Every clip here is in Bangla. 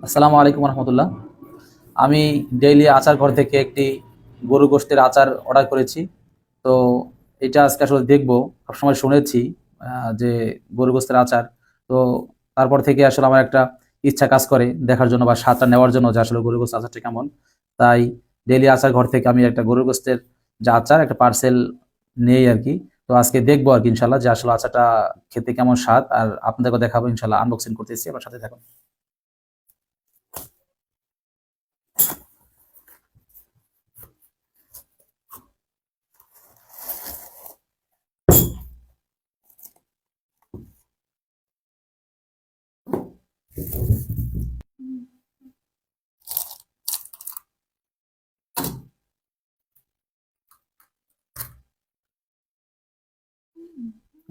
আসসালামু আলাইকুম রহমতুল্লাহ। আমি ডেইলি আচার ঘর থেকে একটি গরু গোশতের আচার অর্ডার করেছি। তো এটা আজকে আসলে দেখবো। সবসময় শুনেছি যে গরু গোশতের আচার। তো তারপর থেকে আসলে আমার একটা ইচ্ছা কাজ করে দেখার জন্য বা স্বাদটা নেওয়ার জন্য যে আসলে গরু গোশতের আচারটা কেমন। তাই ডেইলি আচার ঘর থেকে আমি একটা গরু গোশতের যে আচার একটা পার্সেল নেই আর কি। তো আজকে দেখবো আর কি ইনশাল্লাহ যে আসলে আচারটা খেতে কেমন স্বাদ, আর আপনাদেরকে দেখাবো ইনশাল্লাহ। আনবক্সিং করতেছি, আমার সাথে থাকুন।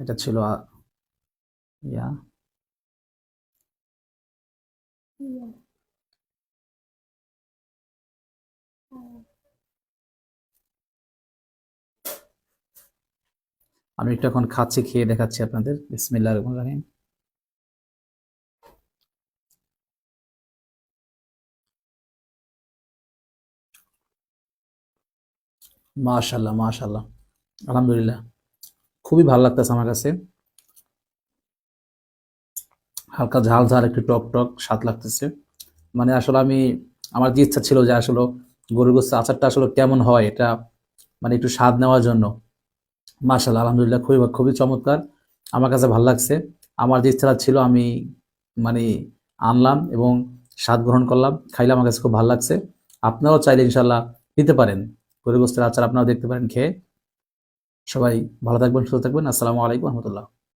এটা ছিল ইয়া আমি একটু এখন খাচ্ছি, খেয়ে দেখাচ্ছি আপনাদের। বিসমিল্লাহির রহমানির রহিম। মাশাল্লাহ মাশাল্লাহ, আলহামদুলিল্লাহ, খুবই ভালো লাগতেছে আমার কাছে। হালকা ঝাল ঝাল, একটু টক টক স্বাদ লাগতেছে। মানে আসলে আমি, আমার যে ইচ্ছা ছিল যে আসলে গরুর গোশত আচারটা আসলে কেমন হয়, এটা মানে একটু স্বাদ নেওয়ার জন্য। মাশাল্লাহ, আলহামদুলিল্লাহ, খুবই খুবই চমৎকার। আমার কাছে ভালো লাগছে। আমার যে ইচ্ছাটা ছিল আমি মানে আনলাম এবং স্বাদ গ্রহণ করলাম, খাইলাম, আমার কাছে খুব ভালো লাগছে। আপনারাও চাইলে ইনশাল্লাহ নিতে পারেন গরুর গোশতের আচার, আপনারাও দেখতে পারেন খেয়ে। সবাই ভালো থাকবেন, সুস্থ থাকবেন। আসসালামু আলাইকুম রহমতুল্লাহ।